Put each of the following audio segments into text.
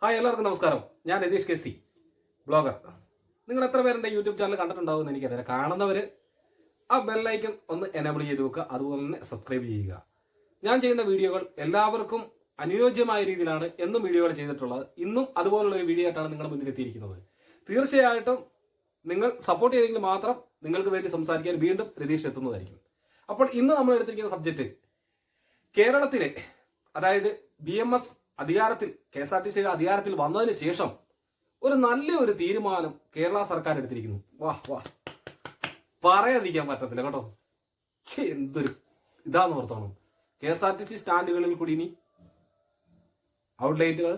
Hi, എല്ലാവർക്കും നമസ്കാരം. ഞാൻ രതീഷ് KC, ബ്ലോഗർ. നിങ്ങൾ എത്ര പേരുടെ യൂട്യൂബ് ചാനൽ കണ്ടിട്ടുണ്ടാവുമെന്ന് എനിക്കറിയാം. കാണുന്നവർ ആ ബെല്ലൈക്കൺ ഒന്ന് എനേബിൾ ചെയ്ത് വെക്കുക, അതുപോലെ തന്നെ സബ്സ്ക്രൈബ് ചെയ്യുക. ഞാൻ ചെയ്യുന്ന വീഡിയോകൾ എല്ലാവർക്കും അനുയോജ്യമായ രീതിയിലാണ് എന്നും വീഡിയോകൾ ചെയ്തിട്ടുള്ളത്. ഇന്നും അതുപോലുള്ള ഒരു വീഡിയോ ആയിട്ടാണ് നിങ്ങളുടെ മുന്നിൽ എത്തിയിരിക്കുന്നത്. തീർച്ചയായിട്ടും നിങ്ങൾ സപ്പോർട്ട് ചെയ്തെങ്കിൽ മാത്രം നിങ്ങൾക്ക് വേണ്ടി സംസാരിക്കാൻ വീണ്ടും രതീഷ് എത്തുന്നതായിരിക്കും. അപ്പോൾ ഇന്ന് നമ്മൾ എടുത്തിരിക്കുന്ന സബ്ജക്റ്റ് കേരളത്തിലെ, അതായത് BMS അധികാരത്തിൽ, KSRTC അധികാരത്തിൽ വന്നതിന് ശേഷം ഒരു നല്ലൊരു തീരുമാനം കേരള സർക്കാർ എടുത്തിരിക്കുന്നു. പറയാതിരിക്കാൻ പറ്റത്തില്ല കേട്ടോ. എന്തൊരു ഇതാന്ന് ഓർത്തോണം. KSRTC സ്റ്റാൻഡുകളിൽ കൂടി ഇനി ഔട്ട്ലെറ്റുകൾ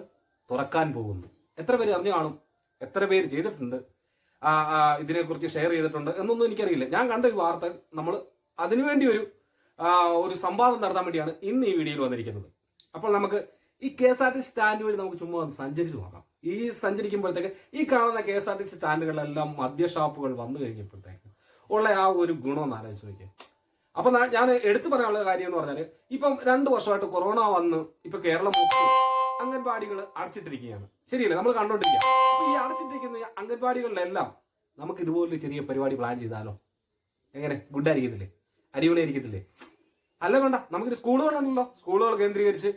തുറക്കാൻ പോകുന്നു. എത്ര പേര് അറിഞ്ഞു കാണും, എത്ര പേര് ചെയ്തിട്ടുണ്ട്, ഇതിനെക്കുറിച്ച് ഷെയർ ചെയ്തിട്ടുണ്ട് എന്നൊന്നും എനിക്കറിയില്ല. ഞാൻ കണ്ട ഒരു വാർത്ത, നമ്മൾ അതിനുവേണ്ടി ഒരു സംവാദം നടത്താൻ വേണ്ടിയാണ് ഇന്ന് ഈ വീഡിയോയിൽ വന്നിരിക്കുന്നത്. അപ്പോൾ നമുക്ക് ഈ KSRTC സ്റ്റാൻഡ് വഴി നമുക്ക് ചുമ്മാ ഒന്ന് സഞ്ചരിച്ച് നോക്കാം. ഈ സഞ്ചരിക്കുമ്പോഴത്തേക്ക് ഈ കാണുന്ന KSRTC സ്റ്റാൻഡുകളിലെല്ലാം മദ്യ ഷാപ്പുകൾ വന്നു കഴിഞ്ഞപ്പോഴത്തേക്ക് ഉള്ള ആ ഒരു ഗുണം ഒന്ന് ആലോചിച്ച് നോക്കിയാൽ. അപ്പൊ ഞാൻ എടുത്തു പറയാനുള്ള കാര്യം എന്ന് പറഞ്ഞാൽ, ഇപ്പം 2 വർഷമായിട്ട് കൊറോണ വന്ന് ഇപ്പൊ കേരളം മൊത്തം അംഗൻവാടികൾ അടച്ചിട്ടിരിക്കുകയാണ്. ശരിയല്ലേ? നമ്മൾ കണ്ടോണ്ടിരിക്കുക. അപ്പൊ ഈ അടച്ചിട്ടിരിക്കുന്ന അംഗൻവാടികളിലെല്ലാം നമുക്ക് ഇതുപോലെ ചെറിയ പരിപാടി പ്ലാൻ ചെയ്താലോ? എങ്ങനെ? ഗുഡ് ആയിരിക്കത്തില്ലേ? അടിപൊളിയായിരിക്കത്തില്ലേ? അല്ല, വേണ്ട. നമുക്കിത് സ്കൂളുകളുണ്ടല്ലോ, സ്കൂളുകൾ കേന്ദ്രീകരിച്ച്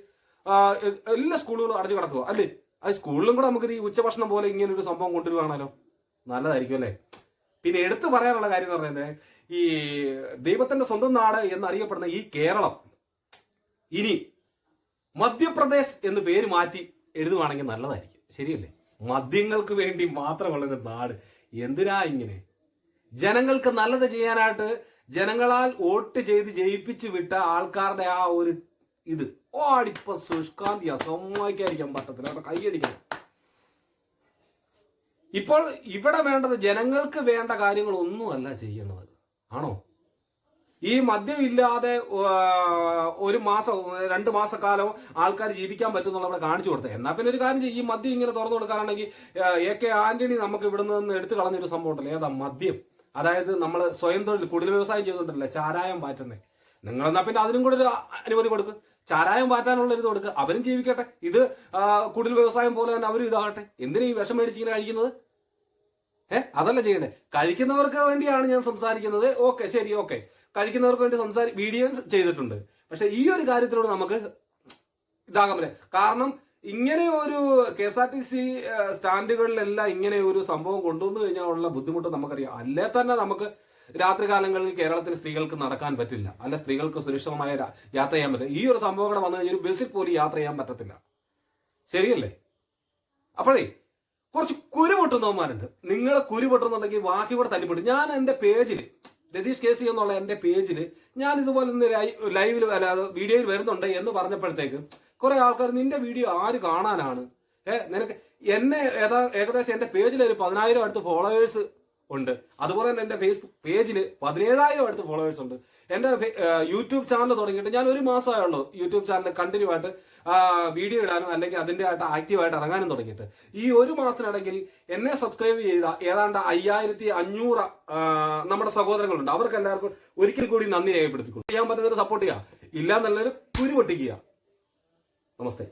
എല്ലാ സ്കൂളുകളും അടഞ്ഞു കിടക്കുക അല്ലേ? അത് സ്കൂളിലും കൂടെ നമുക്ക് ഈ ഉച്ചഭക്ഷണം പോലെ ഇങ്ങനെ ഒരു സംഭവം കൊണ്ടുവരുവാണല്ലോ, നല്ലതായിരിക്കും അല്ലേ? പിന്നെ എടുത്തു പറയാനുള്ള കാര്യം എന്ന് പറയുന്നത്, ഈ ദൈവത്തിന്റെ സ്വന്തം നാട് എന്നറിയപ്പെടുന്ന ഈ കേരളം ഇനി മധ്യപ്രദേശ് എന്ന് പേര് മാറ്റി എഴുതുവാണെങ്കിൽ നല്ലതായിരിക്കും. ശരിയല്ലേ? മദ്യങ്ങൾക്ക് വേണ്ടി മാത്രമുള്ളൊരു നാട്. എന്തിനാ ഇങ്ങനെ? ജനങ്ങൾക്ക് നല്ലത് ചെയ്യാനായിട്ട് ജനങ്ങളാൽ വോട്ട് ചെയ്ത് ജയിപ്പിച്ചു വിട്ട ആൾക്കാരുടെ ആ ഒരു ഇത് ഓടിപ്പോ സുഷ്കാന്തിയാ, സമ്മതിക്കാതിരിക്കാൻ പറ്റത്തില്ല. അവിടെ കൈയടിക്കണം. ഇപ്പോൾ ഇവിടെ വേണ്ടത് ജനങ്ങൾക്ക് വേണ്ട കാര്യങ്ങളൊന്നുമല്ല ചെയ്യുന്നത്, ആണോ? ഈ മദ്യം ഇല്ലാതെ 1 മാസം 2 മാസക്കാലം ആൾക്കാർ ജീവിക്കാൻ പറ്റുന്നുള്ള അവിടെ കാണിച്ചു കൊടുത്തത്. എന്നാൽ പിന്നെ ഒരു കാര്യം ചെയ്യും, ഈ മദ്യം ഇങ്ങനെ തുറന്നു കൊടുക്കാനാണെങ്കിൽ AK ആന്റണി നമുക്ക് ഇവിടെ നിന്ന് എടുത്തു കളഞ്ഞൊരു സംഭവം ഉണ്ടല്ലോ, ഏതാ മദ്യം. അതായത് നമ്മൾ സ്വയം തൊഴിൽ കുടിൽ വ്യവസായം ചെയ്തുകൊണ്ടല്ലേ ചാരായം പാറ്റുന്നത്. നിങ്ങളെന്നാ പിന്നെ അതിനും കൂടെ ഒരു അനുമതി കൊടുക്കും, ചാരായം പാറ്റാനുള്ള ഇത് കൊടുക്കുക, അവരും ജീവിക്കട്ടെ. ഇത് കുടിൽ വ്യവസായം പോലെ തന്നെ അവരും ഇതാകട്ടെ. എന്തിനാ ഈ വിഷം മേടിച്ചിങ്ങനെ കഴിക്കുന്നത്? അതല്ല ചെയ്യണ്ടേ? കഴിക്കുന്നവർക്ക് വേണ്ടിയാണ് ഞാൻ സംസാരിക്കുന്നത്. ഓക്കെ, ശരി, ഓക്കെ. കഴിക്കുന്നവർക്ക് വേണ്ടി വീഡിയോ ചെയ്തിട്ടുണ്ട്. പക്ഷെ ഈ ഒരു കാര്യത്തിലൂടെ നമുക്ക് ഇതാകാൻ പറ്റില്ല. കാരണം ഇങ്ങനെ ഒരു KSRTC സ്റ്റാൻഡുകളിലെല്ലാം ഇങ്ങനെ ഒരു സംഭവം കൊണ്ടുവന്നു കഴിഞ്ഞാൽ ഉള്ള ബുദ്ധിമുട്ട് നമുക്കറിയാം. അല്ലേ തന്നെ നമുക്ക് രാത്രികാലങ്ങളിൽ കേരളത്തിൽ സ്ത്രീകൾക്ക് നടക്കാൻ പറ്റില്ല, അല്ല സ്ത്രീകൾക്ക് സുരക്ഷിതമായ യാത്ര ചെയ്യാൻ പറ്റില്ല. ഈ ഒരു സംഭവം കൂടെ വന്നു കഴിഞ്ഞാൽ ഒരു ബസ്സിൽ പോലും യാത്ര ചെയ്യാൻ പറ്റത്തില്ല. ശരിയല്ലേ? അപ്പോഴേ കുറച്ച് കുരുപൊട്ടുന്നവന്മാരുണ്ട്. നിങ്ങളെ കുരുപൊട്ടുന്നുണ്ടെങ്കിൽ ബാക്കി കൂടെ തല്ലിപ്പൊട്ടും. ഞാൻ എൻ്റെ പേജിൽ രതീഷ് KC എന്നുള്ള എൻ്റെ പേജിൽ ഞാൻ ഇതുപോലെ ലൈവിൽ അല്ലാതെ വീഡിയോയിൽ വരുന്നുണ്ട് എന്ന് പറഞ്ഞപ്പോഴത്തേക്ക് കുറെ ആൾക്കാർ, നിന്റെ വീഡിയോ ആര് കാണാനാണ്? നിനക്ക് എന്നെ ഏകദേശം എൻ്റെ പേജിൽ ഒരു 10,000 അടുത്ത് ഫോളോവേഴ്സ് ഉണ്ട്. അതുപോലെ തന്നെ എൻ്റെ ഫേസ്ബുക്ക് പേജിൽ 17,000 അടുത്ത് ഫോളോവേഴ്സ് ഉണ്ട്. എൻ്റെ യൂട്യൂബ് ചാനൽ തുടങ്ങിയിട്ട് ഞാൻ 1 മാസമായുള്ളൂ യൂട്യൂബ് ചാനൽ കണ്ടിന്യൂ ആയിട്ട് വീഡിയോ ഇടാനും അല്ലെങ്കിൽ അതിൻ്റെ ആയിട്ട് ആക്റ്റീവായിട്ട് ഇറങ്ങാനും തുടങ്ങിയിട്ട്. ഈ 1 മാസത്തിനിടയ്ക്ക് എന്നെ സബ്സ്ക്രൈബ് ചെയ്ത ഏതാണ്ട് 5,500 നമ്മുടെ സഹോദരങ്ങളുണ്ട്. അവർക്ക് എല്ലാവർക്കും ഒരിക്കൽ കൂടി നന്ദി രേഖപ്പെടുത്തിക്കൊള്ളു. ചെയ്യാൻ പറ്റുന്നൊരു സപ്പോർട്ട് ചെയ്യുക, ഇല്ലാന്നുള്ളൊരു കുരു പൊട്ടിക്കുക. നമസ്തേ.